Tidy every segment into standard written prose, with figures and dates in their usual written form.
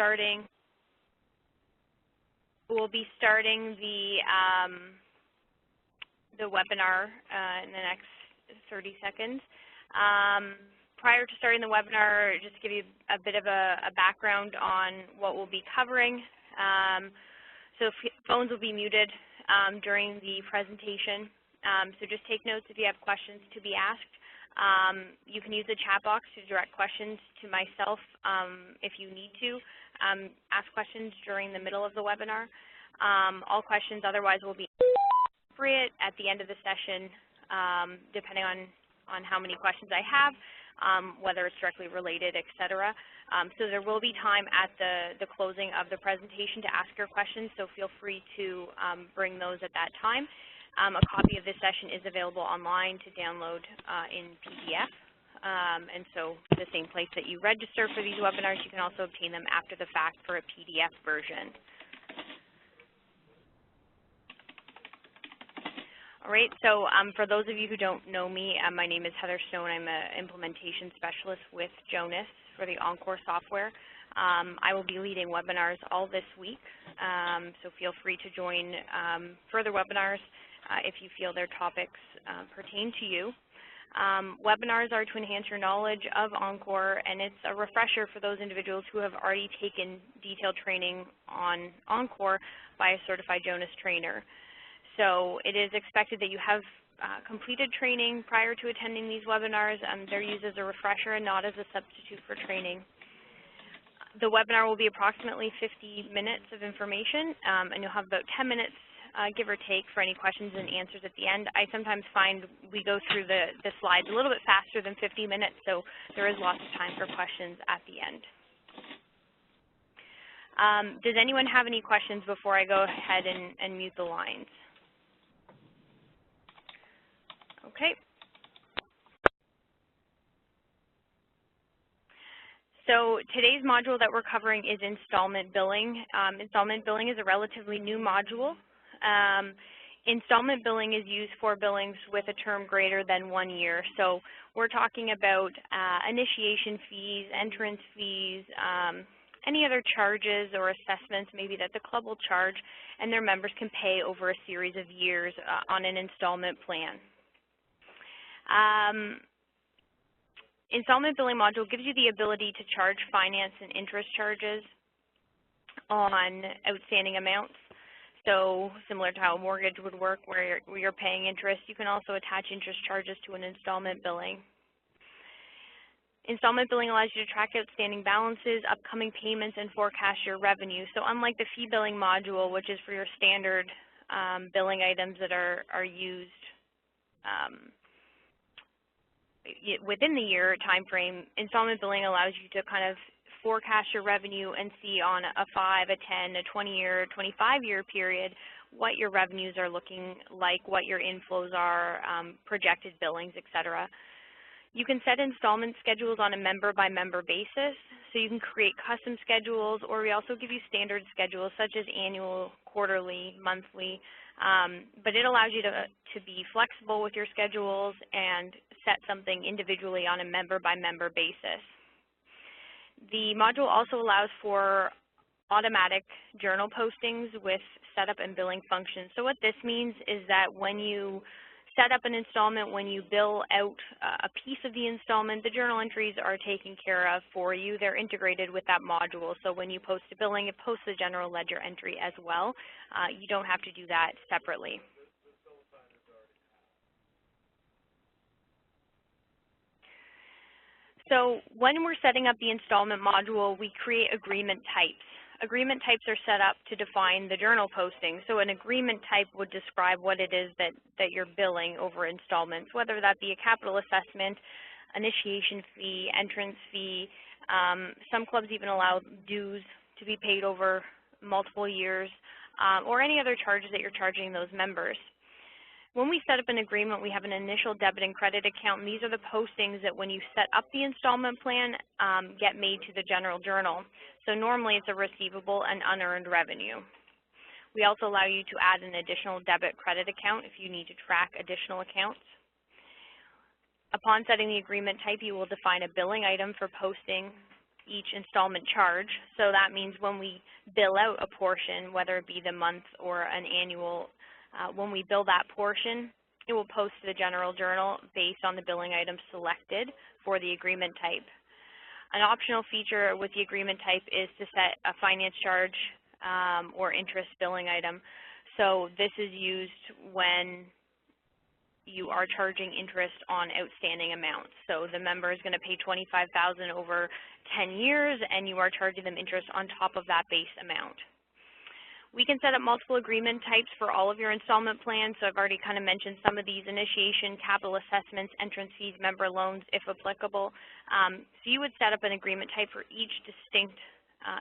starting the webinar in the next 30 seconds. Prior to starting the webinar, just to give you a bit of a background on what we'll be covering. So phones will be muted during the presentation. So just take notes if you have questions to be asked. You can use the chat box to direct questions to myself if you need to. Ask questions during the middle of the webinar. All questions otherwise will be appropriate at the end of the session, depending on how many questions I have, whether it's directly related, etc. So there will be time at the closing of the presentation to ask your questions, so feel free to bring those at that time. A copy of this session is available online to download in PDF. And so the same place that you register for these webinars, you can also obtain them after the fact for a PDF version. All right, so for those of you who don't know me, my name is Heather Stone. I'm an implementation specialist with Jonas for the Encore software. I will be leading webinars all this week, so feel free to join further webinars if you feel their topics pertain to you. Webinars are to enhance your knowledge of Encore, and it's a refresher for those individuals who have already taken detailed training on Encore by a certified Jonas trainer. So it is expected that you have completed training prior to attending these webinars. They're used as a refresher and not as a substitute for training. The webinar will be approximately 50 minutes of information, and you'll have about 10 minutes, give or take, for any questions and answers at the end. I sometimes find we go through the slides a little bit faster than 50 minutes, so there is lots of time for questions at the end. Does anyone have any questions before I go ahead and mute the lines? Okay. So today's module that we're covering is installment billing. Installment billing is a relatively new module. Installment billing is used for billings with a term greater than 1 year. So we're talking about initiation fees, entrance fees, any other charges or assessments maybe that the club will charge and their members can pay over a series of years on an installment plan. Installment billing module gives you the ability to charge finance and interest charges on outstanding amounts. So similar to how a mortgage would work where you're paying interest, you can also attach interest charges to an installment billing. Installment billing allows you to track outstanding balances, upcoming payments, and forecast your revenue. So unlike the fee billing module, which is for your standard billing items that are used within the year time frame, installment billing allows you to kind of forecast your revenue and see on a 5, a 10, a 20-year, 25-year period what your revenues are looking like, what your inflows are, projected billings, etc. You can set installment schedules on a member-by-member basis, so you can create custom schedules, or we also give you standard schedules such as annual, quarterly, monthly, but it allows you to be flexible with your schedules and set something individually on a member-by-member basis. The module also allows for automatic journal postings with setup and billing functions. So what this means is that when you set up an installment, when you bill out a piece of the installment, the journal entries are taken care of for you. They're integrated with that module. So when you post a billing, it posts the general ledger entry as well. You don't have to do that separately. So when we're setting up the installment module, we create agreement types. Agreement types are set up to define the journal posting. So an agreement type would describe what it is that you're billing over installments, whether that be a capital assessment, initiation fee, entrance fee. Some clubs even allow dues to be paid over multiple years, or any other charges that you're charging those members. When we set up an agreement, we have an initial debit and credit account, and these are the postings that when you set up the installment plan get made to the general journal. So normally it's a receivable and unearned revenue. We also allow you to add an additional debit credit account if you need to track additional accounts. Upon setting the agreement type, you will define a billing item for posting each installment charge. So that means when we bill out a portion, whether it be the month or an annual, when we bill that portion, it will post to the general journal based on the billing item selected for the agreement type. An optional feature with the agreement type is to set a finance charge or interest billing item. So this is used when you are charging interest on outstanding amounts. So the member is going to pay $25,000 over 10 years, and you are charging them interest on top of that base amount. We can set up multiple agreement types for all of your installment plans. So I've already kind of mentioned some of these: initiation, capital assessments, entrance fees, member loans, if applicable. So you would set up an agreement type for each distinct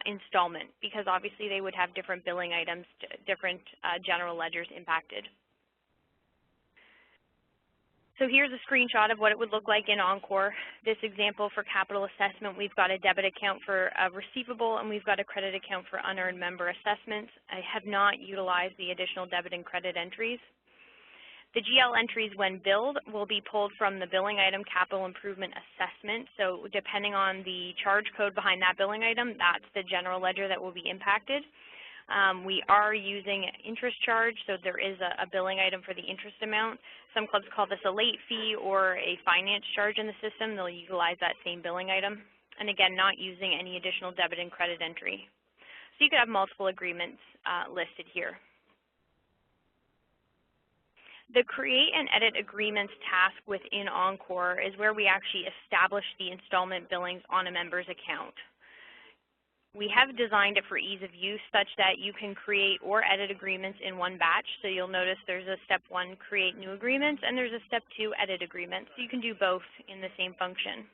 installment, because obviously they would have different billing items, different general ledgers impacted. So here's a screenshot of what it would look like in Encore. This example for capital assessment, we've got a debit account for a receivable, and we've got a credit account for unearned member assessments. I have not utilized the additional debit and credit entries. The GL entries, when billed, will be pulled from the billing item capital improvement assessment. So depending on the charge code behind that billing item, that's the general ledger that will be impacted. We are using interest charge, so there is a billing item for the interest amount. Some clubs call this a late fee or a finance charge in the system. They'll utilize that same billing item. And again, not using any additional debit and credit entry. So you could have multiple agreements listed here. The Create and Edit Agreements task within Encore is where we actually establish the installment billings on a member's account. We have designed it for ease of use such that you can create or edit agreements in one batch. So you'll notice there's a step 1, create new agreements, and there's a step 2, edit agreements. So you can do both in the same function.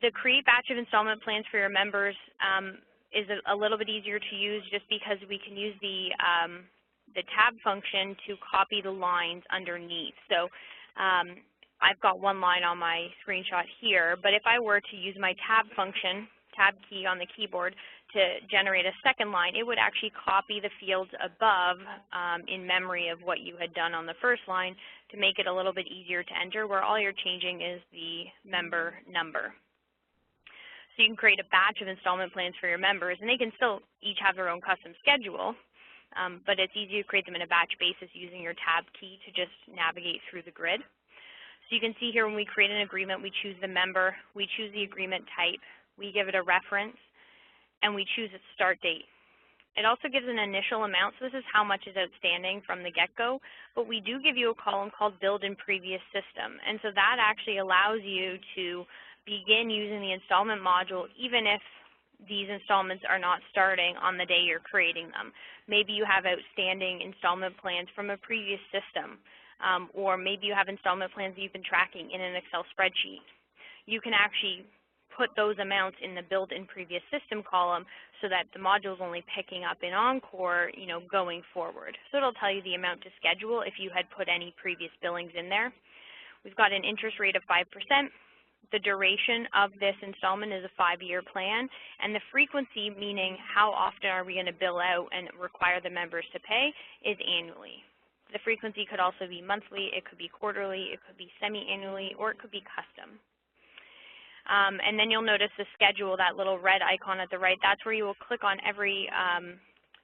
The create batch of installment plans for your members is a little bit easier to use, just because we can use the tab function to copy the lines underneath. So I've got one line on my screenshot here, but if I were to use my tab function, tab key on the keyboard, to generate a second line, it would actually copy the fields above in memory of what you had done on the first line to make it a little bit easier to enter, where all you're changing is the member number. So you can create a batch of installment plans for your members, and they can still each have their own custom schedule, but it's easy to create them in a batch basis using your tab key to just navigate through the grid. So you can see here when we create an agreement, we choose the member, we choose the agreement type, we give it a reference, and we choose its start date. It also gives an initial amount, so this is how much is outstanding from the get-go, but we do give you a column called Build in Previous System, and so that actually allows you to begin using the installment module even if these installments are not starting on the day you're creating them. Maybe you have outstanding installment plans from a previous system, or maybe you have installment plans that you've been tracking in an Excel spreadsheet. You can actually put those amounts in the Build in Previous System column so that the module is only picking up in Encore, going forward. So it'll tell you the amount to schedule if you had put any previous billings in there. We've got an interest rate of 5%. The duration of this installment is a 5-year plan, and the frequency, meaning how often are we going to bill out and require the members to pay, is annually. The frequency could also be monthly, it could be quarterly, it could be semi-annually, or it could be custom. And then you'll notice the schedule, that little red icon at the right, that's where you will click on every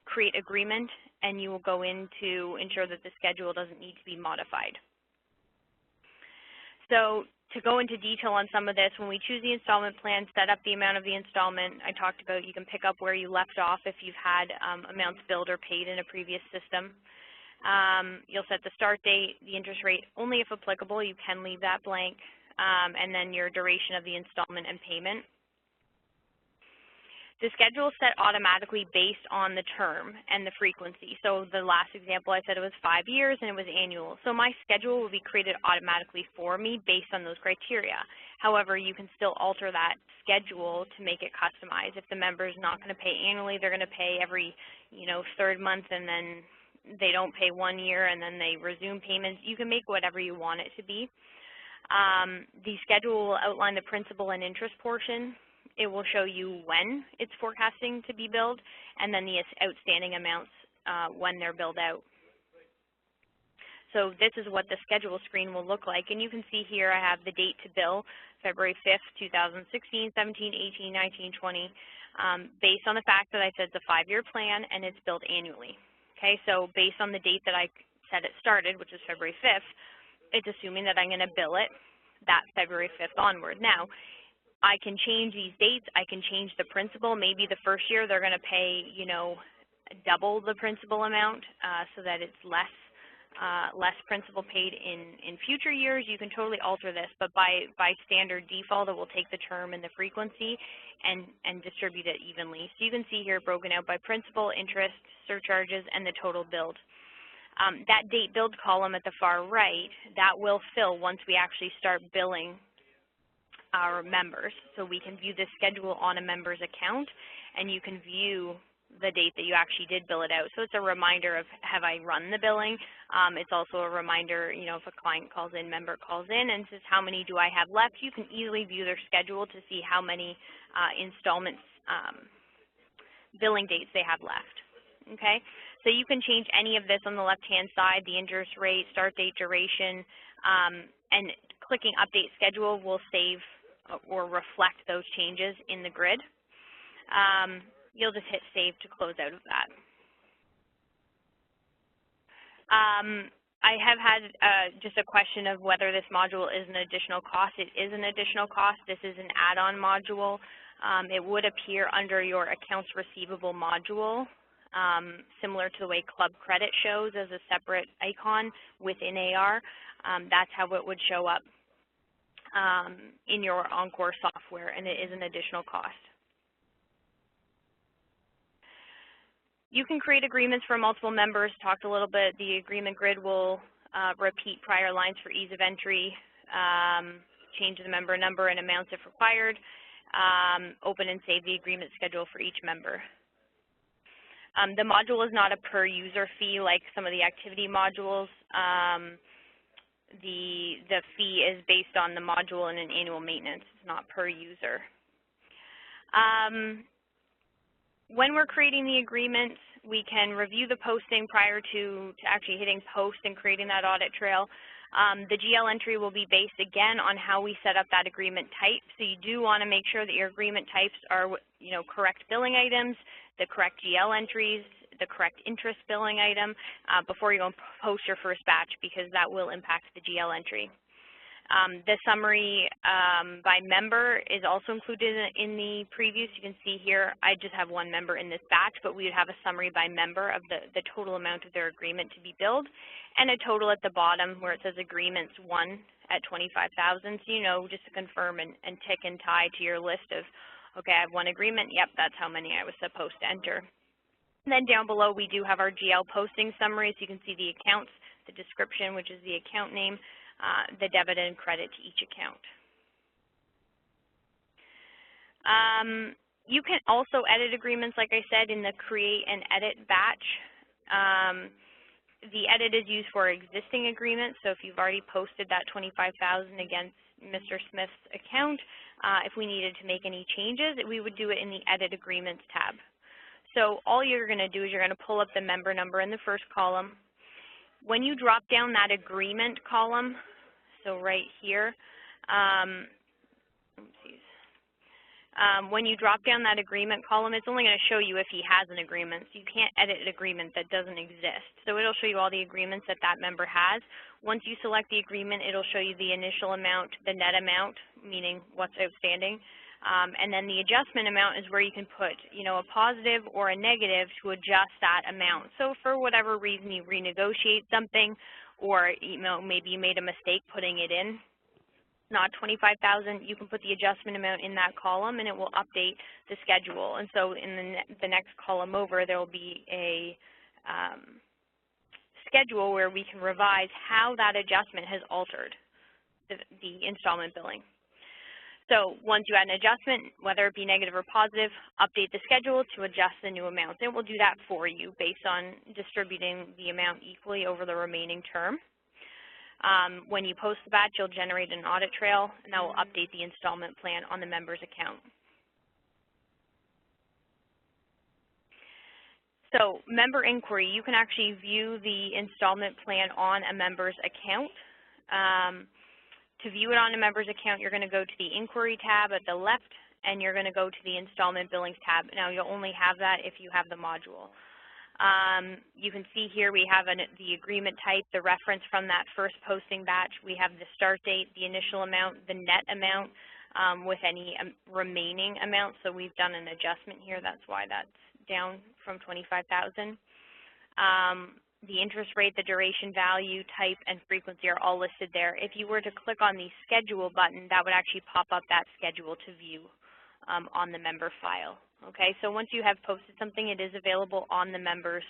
create agreement, and you will go in to ensure that the schedule doesn't need to be modified. So to go into detail on some of this, when we choose the installment plan, set up the amount of the installment, I talked about you can pick up where you left off if you've had amounts billed or paid in a previous system. You'll set the start date, the interest rate, only if applicable, you can leave that blank, and then your duration of the installment and payment. The schedule is set automatically based on the term and the frequency. So the last example I said it was 5 years and it was annual. So my schedule will be created automatically for me based on those criteria. However, you can still alter that schedule to make it customized. If the member is not going to pay annually, they're going to pay every, third month, and then they don't pay 1 year and then they resume payments. You can make whatever you want it to be. The schedule will outline the principal and interest portion. It will show you when it's forecasting to be billed, and then the outstanding amounts when they're billed out. So this is what the schedule screen will look like. And you can see here I have the date to bill, February 5th, 2016, 17, 18, 19, 20, based on the fact that I said it's a 5-year plan and it's billed annually. Okay, so based on the date that I said it started, which is February 5th, it's assuming that I'm going to bill it that February 5th onward. Now, I can change these dates. I can change the principal. Maybe the first year they're going to pay, you know, double the principal amount so that it's less principal paid in future years. You can totally alter this, but by standard default, it will take the term and the frequency and distribute it evenly. So you can see here broken out by principal, interest, surcharges, and the total billed. That date billed column at the far right, that will fill once we actually start billing our members. So we can view this schedule on a member's account, and you can view the date that you actually did bill it out. So it's a reminder of, have I run the billing? It's also a reminder, you know, if a client calls in, member calls in and says, how many do I have left? You can easily view their schedule to see how many installments, billing dates they have left. Okay, so you can change any of this on the left-hand side, the interest rate, start date, duration, and clicking update schedule will save or reflect those changes in the grid. You'll just hit save to close out of that. I have had just a question of whether this module is an additional cost. It is an additional cost. This is an add-on module. It would appear under your accounts receivable module, similar to the way Club Credit shows as a separate icon within AR. That's how it would show up in your Encore software, and it is an additional cost. You can create agreements for multiple members. Talked a little bit. The agreement grid will repeat prior lines for ease of entry, change the member number and amounts if required, open and save the agreement schedule for each member. The module is not a per user fee like some of the activity modules. The fee is based on the module and an annual maintenance. It's not per user. When we're creating the agreements, we can review the posting prior to actually hitting post and creating that audit trail. The GL entry will be based, again, on how we set up that agreement type. So you do want to make sure that your agreement types are, you know, correct billing items, the correct GL entries, the correct interest billing item before you go and post your first batch, because that will impact the GL entry. The summary by member is also included in the previews. You can see here, I just have one member in this batch, but we would have a summary by member of the total amount of their agreement to be billed, and a total at the bottom where it says agreements 1 at $25,000. So you know, just to confirm and tick and tie to your list of, okay, I have one agreement, yep, that's how many I was supposed to enter. And then down below, we do have our GL posting summary, so you can see the accounts, the description, which is the account name, the debit and credit to each account. You can also edit agreements, like I said, in the create and edit batch. The edit is used for existing agreements, so if you've already posted that $25,000 against Mr. Smith's account, if we needed to make any changes, we would do it in the edit agreements tab. So all you're going to do is you're going to pull up the member number in the first column. When you drop down that agreement column, so right here, when you drop down that agreement column, it's only going to show you if he has an agreement. So you can't edit an agreement that doesn't exist. So it'll show you all the agreements that that member has. Once you select the agreement, it'll show you the initial amount, the net amount, meaning what's outstanding, and then the adjustment amount is where you can put, you know, a positive or a negative to adjust that amount. So for whatever reason you renegotiate something, or, you know, maybe you made a mistake putting it in, not $25,000, you can put the adjustment amount in that column and it will update the schedule. And so in the next column over, there will be a schedule where we can revise how that adjustment has altered the installment billing. So once you add an adjustment, whether it be negative or positive, update the schedule to adjust the new amounts. It will do that for you based on distributing the amount equally over the remaining term. When you post the batch, you'll generate an audit trail, and that will update the installment plan on the member's account. So member inquiry, you can actually view the installment plan on a member's account. To view it on a member's account, you're going to go to the inquiry tab at the left, and you're going to go to the installment billings tab. Now, you'll only have that if you have the module. You can see here we have the agreement type, the reference from that first posting batch. We have the start date, the initial amount, the net amount with any remaining amount. So we've done an adjustment here. That's why that's down from $25,000. The interest rate, the duration value, type, and frequency are all listed there. If you were to click on the schedule button, that would actually pop up that schedule to view on the member file. Okay, so once you have posted something, it is available on the member's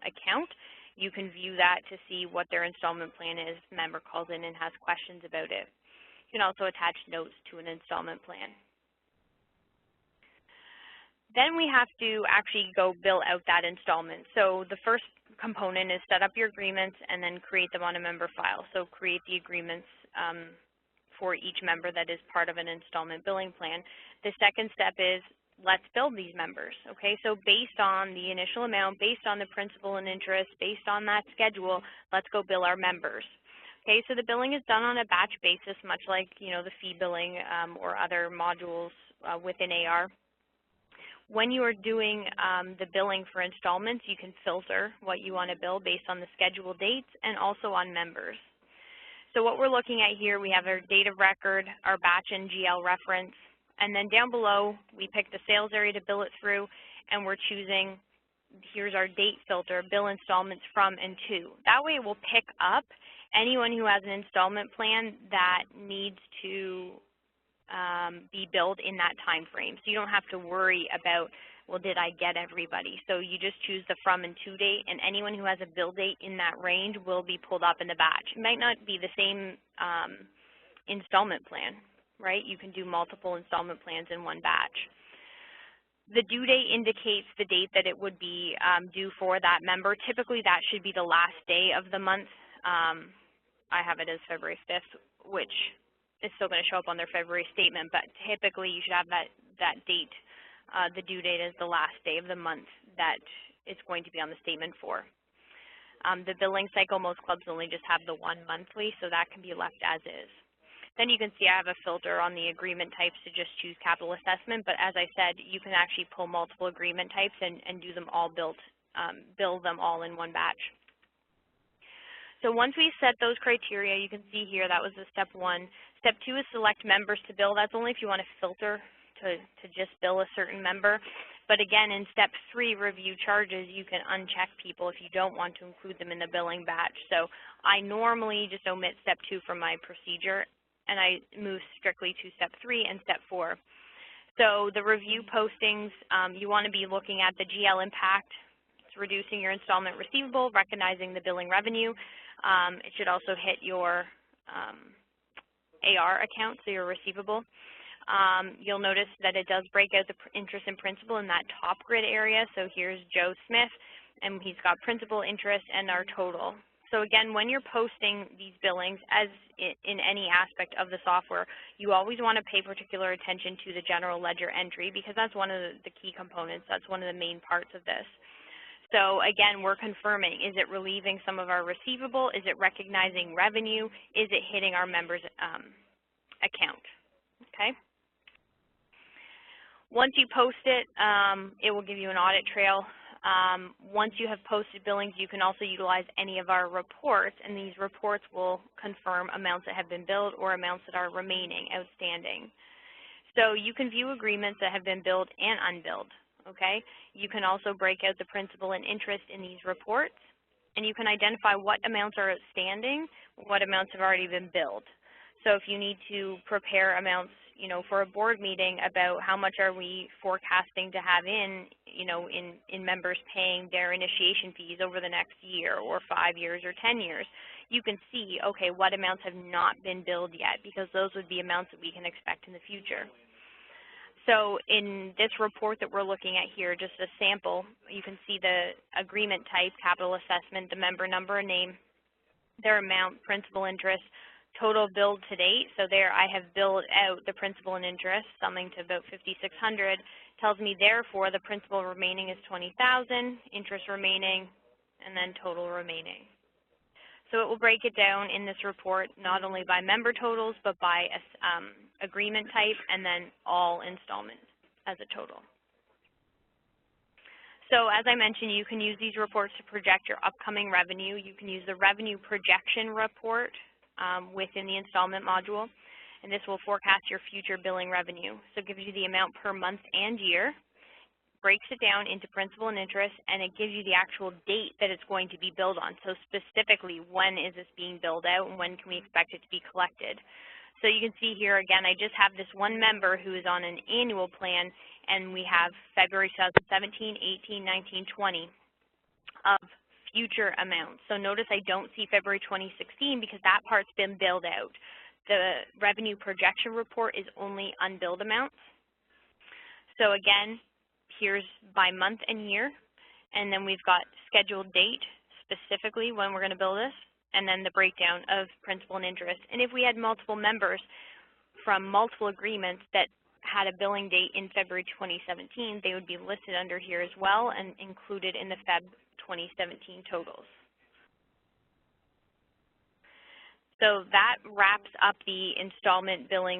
account. You can view that to see what their installment plan is. The member calls in and has questions about it. You can also attach notes to an installment plan. Then we have to actually go bill out that installment. So the first component is set up your agreements and then create them on a member file. So create the agreements for each member that is part of an installment billing plan. The second step is let's bill these members. Okay, so based on the initial amount, based on the principal and interest, based on that schedule, let's go bill our members. Okay, so the billing is done on a batch basis, much like the fee billing or other modules within AR. When you are doing the billing for installments, you can filter what you want to bill based on the schedule dates and also on members. So what we're looking at here, we have our date of record, our batch and GL reference, and then down below we pick the sales area to bill it through, and we're choosing, here's our date filter, bill installments from and to. That way it will pick up anyone who has an installment plan that needs to be billed in that time frame. So you don't have to worry about, well, did I get everybody? So you just choose the from and to date, and anyone who has a bill date in that range will be pulled up in the batch. It might not be the same installment plan, right? You can do multiple installment plans in one batch. The due date indicates the date that it would be due for that member. Typically, that should be the last day of the month. I have it as February 5th, which is still going to show up on their February statement, but typically you should have that date, the due date is the last day of the month that it's going to be on the statement for. The billing cycle, most clubs only just have the one monthly, so that can be left as is. Then you can see I have a filter on the agreement types to just choose capital assessment, but as I said, you can actually pull multiple agreement types and do them all bill them all in one batch. So once we set those criteria, you can see here that was the step one. Step two is select members to bill. That's only if you want to filter to just bill a certain member. But again, in step three, review charges, you can uncheck people if you don't want to include them in the billing batch. So I normally just omit step two from my procedure, and I move strictly to step three and step four. So the review postings, you want to be looking at the GL impact. It's reducing your installment receivable, recognizing the billing revenue. It should also hit your AR account, so your receivable. You'll notice that it does break out the interest and principal in that top grid area. So here's Joe Smith, and he's got principal, interest, and our total. So again, when you're posting these billings, as in any aspect of the software, you always want to pay particular attention to the general ledger entry because that's one of the key components. That's one of the main parts of this. So again, we're confirming, is it relieving some of our receivable? Is it recognizing revenue? Is it hitting our members' account? Okay. Once you post it, it will give you an audit trail. Once you have posted billings, you can also utilize any of our reports, and these reports will confirm amounts that have been billed or amounts that are remaining outstanding. So you can view agreements that have been billed and unbilled. Okay, you can also break out the principal and interest in these reports, and you can identify what amounts are outstanding, what amounts have already been billed. So if you need to prepare amounts, for a board meeting about how much are we forecasting to have in members paying their initiation fees over the next year or 5 years or 10 years, you can see, okay, what amounts have not been billed yet, because those would be amounts that we can expect in the future. So in this report that we're looking at here, just a sample, you can see the agreement type, capital assessment, the member number and name, their amount, principal, interest, total billed to date. So there I have billed out the principal and interest, summing to about $5,600, tells me therefore the principal remaining is $20,000, interest remaining, and then total remaining. So it will break it down in this report not only by member totals, but by agreement type, and then all installments as a total. So as I mentioned, you can use these reports to project your upcoming revenue. You can use the revenue projection report within the installment module, and this will forecast your future billing revenue. So it gives you the amount per month and year, breaks it down into principal and interest, and it gives you the actual date that it's going to be billed on. So specifically, when is this being billed out and when can we expect it to be collected? So you can see here again, I just have this one member who is on an annual plan, and we have February 2017, 18, 19, 20 of future amounts. So notice I don't see February 2016 because that part's been billed out. The revenue projection report is only unbilled amounts. So again, here's by month and year, and then we've got scheduled date, specifically when we're going to bill this, and then the breakdown of principal and interest. And if we had multiple members from multiple agreements that had a billing date in February 2017, they would be listed under here as well and included in the Feb 2017 totals. So that wraps up the installment billing